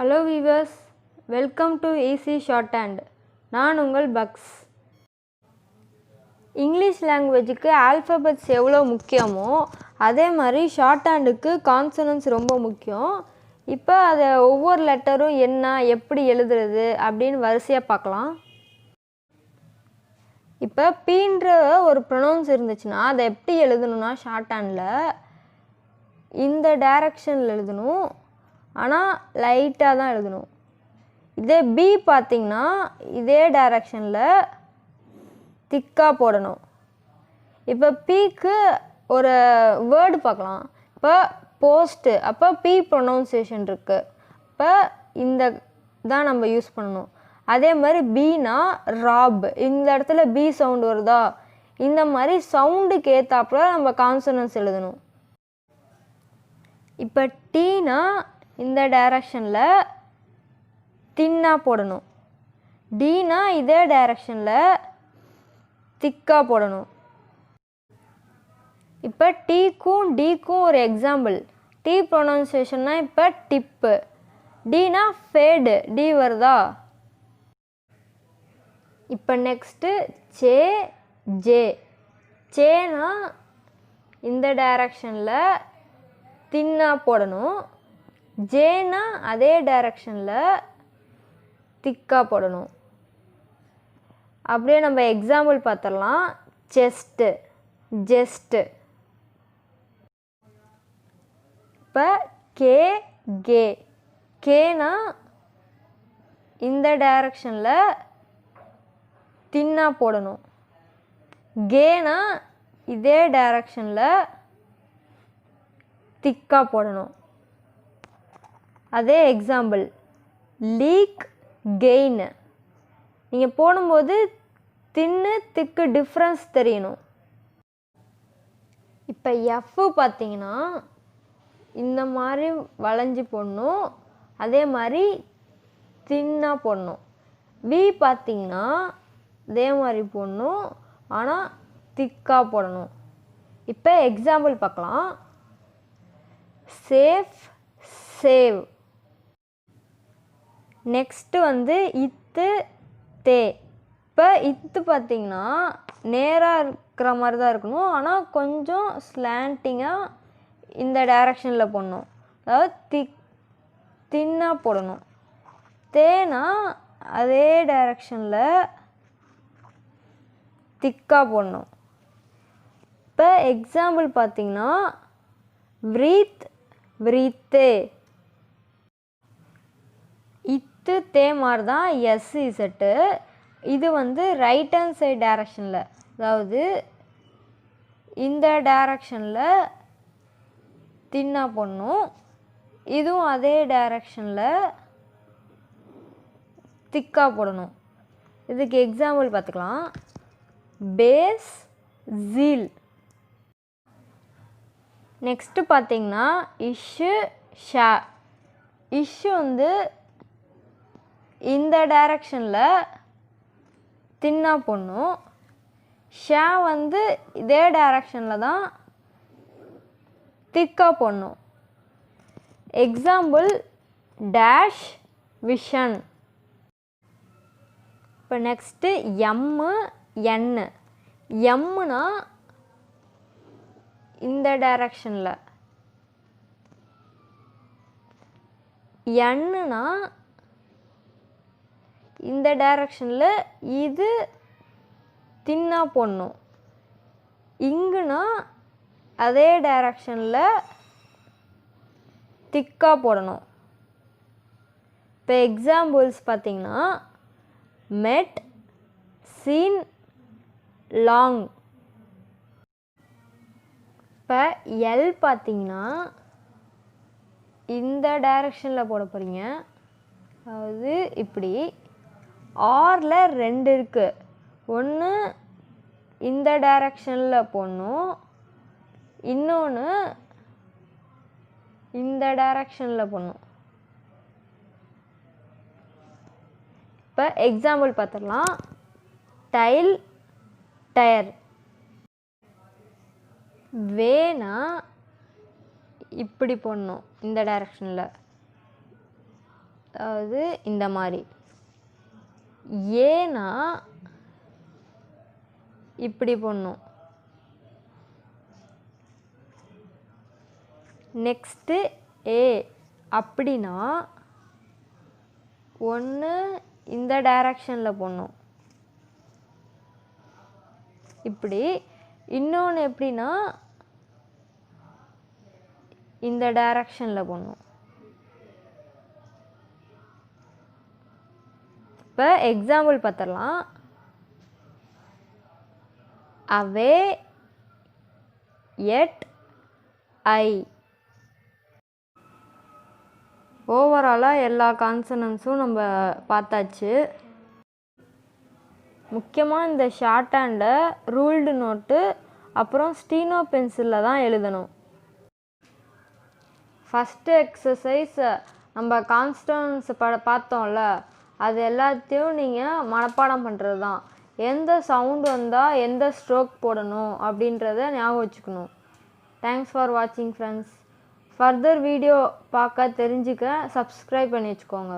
Hello viewers, welcome to easy shorthand. நான் உங்கள் bugs. English லாங்குவேஜுக்கு alphabets எவ்வளோ முக்கியமோ அதே மாதிரி ஷார்ட் ஹேண்டுக்கு கான்சனன்ட்ஸ் ரொம்ப முக்கியம். இப்போ அதை ஒவ்வொரு லெட்டரும் என்ன எப்படி எழுதுறது அப்படின்னு வரிசையாக பார்க்கலாம். இப்போ பீன்ற ஒரு ப்ரொனவுன்ஸ் இருந்துச்சுன்னா அதை எப்படி எழுதணும்னா ஷார்ட் ஹேண்டில் இந்த டைரக்ஷனில் எழுதணும், ஆனால் லைட்டாக தான் எழுதணும். இதே பி பார்த்திங்கன்னா இதே டைரக்ஷனில் திக்காக போடணும். இப்போ பீக்கு ஒரு வேர்டு பார்க்கலாம். இப்போ போஸ்ட்டு, அப்போ பி ப்ரொனவுன்சியேஷன் இருக்குது, இப்போ இந்த தான் நம்ம யூஸ் பண்ணணும். அதே மாதிரி பீனா ராப், இந்த இடத்துல பி சவுண்டு வருதா, இந்த மாதிரி சவுண்டுக்கு ஏற்றாப்புல நம்ம கான்சனன்ஸ் எழுதணும். இப்போ டீனா இந்த டைரக்ஷனில் தின்னாக போடணும், டீனா இதே டைரக்ஷனில் திக்காக போடணும். இப்போ டீக்கும் டீக்கும் ஒரு எக்ஸாம்பிள். டி ப்ரொனவுன்சியேஷன்னா இப்போ டிப்பு, டீனா ஃபேடு, டி வருதா. இப்போ நெக்ஸ்ட்டு சே ஜே, சேனா இந்த டைரக்ஷனில் தின்னாக போடணும், ஜேனா அதே டைரக்ஷனில் திக்காக போடணும். அப்படியே நம்ம எக்ஸாம்பிள் பார்த்துடலாம். Chest, just. இப்போ கே கே, கேனா இந்த டைரக்ஷனில் தின்னாக போடணும், கேனா இதே டைரக்ஷனில் திக்காக போடணும். அதே எக்ஸாம்பிள் லீக் கெயின், நீங்கள் போடும்போது தின்னு திக்கு டிஃப்ரென்ஸ் தெரியணும். இப்போ எஃப் பார்த்தீங்கன்னா இந்த மாதிரி வளைஞ்சி போடணும், அதே மாதிரி தின்னாக போடணும். வி பார்த்தீங்கன்னா அதே மாதிரி போடணும், ஆனால் திக்காக போடணும். இப்போ எக்ஸாம்பிள் பார்க்கலாம். Safe save. நெக்ஸ்ட்டு இத்து தே. இப்போ இத்து பார்த்திங்கன்னா நேராக இருக்கிற மாதிரி தான் இருக்கணும், ஆனால் கொஞ்சம் ஸ்லாண்டிங்காக இந்த டைரக்ஷனில் போடணும், அதாவது தின்னாக போடணும். தேனா அதே டைரக்ஷனில் திக்காக போடணும். இப்போ எக்ஸாம்பிள் பார்த்திங்கன்னா வ்ரீத் வ்ரீத்தே. இத்து தே மாதிரி தான் எஸ் இசட்டு. இது ரைட் ஹேண்ட் சைட் டைரக்ஷனில், அதாவது இந்த டைரக்ஷனில் தின்னா போடணும், இதுவும் அதே டைரக்ஷனில் திக்காக போடணும். இதுக்கு எக்ஸாம்பிள் பார்த்துக்கலாம். பேஸ் ஜீல். நெக்ஸ்ட்டு பார்த்தீங்கன்னா இஷ்ஷு ஷா. இஷ்ஷு இந்த டைரக்ஷனில் தின்னா போடணும், ஷா இதே டைரக்ஷனில் தான் திக்காக போடணும். Example dash vision. இப்போ நெக்ஸ்ட்டு எம்மு என்னு. எம்முனா இந்த டைரக்ஷனில், எண்ணுனா இந்த டைரக்ஷனில், இது தின்னா போடணும். இங்குனா அதே டைரக்ஷனில் திக்காக போடணும். இப்போ எக்ஸாம்பிள்ஸ் பார்த்திங்கன்னா மெட் சீன் லாங். இப்போ எல் பார்த்திங்கன்னா இந்த டைரக்ஷனில் போட போகிறீங்க, அதாவது இப்படி. ஆரில் ரெண்டு இருக்குது, ஒன்று இந்த டைரக்ஷனில் போடணும், இன்னொன்று இந்த டைரக்ஷனில் போடணும். இப்போ எக்ஸாம்பிள் பார்த்துடலாம். Tile tyre. வேனா இப்படி போடணும் இந்த டைரக்ஷனில், அதாவது இந்த மாதிரி. ஏன்னா இப்படி பண்ணும். நெக்ஸ்ட்டு ஏ அப்படின்னா ஒன்று இந்த டைரக்ஷனில் போடணும் இப்படி. இன்னொன்று எப்படின்னா இந்த டைரக்ஷனில் போடணும். இப்போ எக்ஸாம்பிள் பார்த்துடலாம். அவே எட் ஐ. ஓவராலாக எல்லா கான்சனன்ஸும் நம்ம பார்த்தாச்சு. முக்கியமாக இந்த ஷார்ட் ஹேண்டை ரூல்டு நோட்டு அப்புறம் ஸ்டீனோ பென்சிலில் தான் எழுதணும். ஃபஸ்ட்டு எக்ஸசைஸ் நம்ம கான்ஸ்டன்ஸ் பார்த்தோம்ல, அது எல்லாத்தையும் நீங்கள் மனப்பாடம் பண்ணுறது தான். எந்த சவுண்டு வந்தால் எந்த ஸ்ட்ரோக் போடணும் அப்படின்றத ஞாபகம் வச்சுக்கணும். தேங்க்ஸ் ஃபார் வாட்சிங் ஃப்ரெண்ட்ஸ். ஃபர்தர் வீடியோ பார்க்க தெரிஞ்சுக்க சப்ஸ்கிரைப் பண்ணி வச்சுக்கோங்க.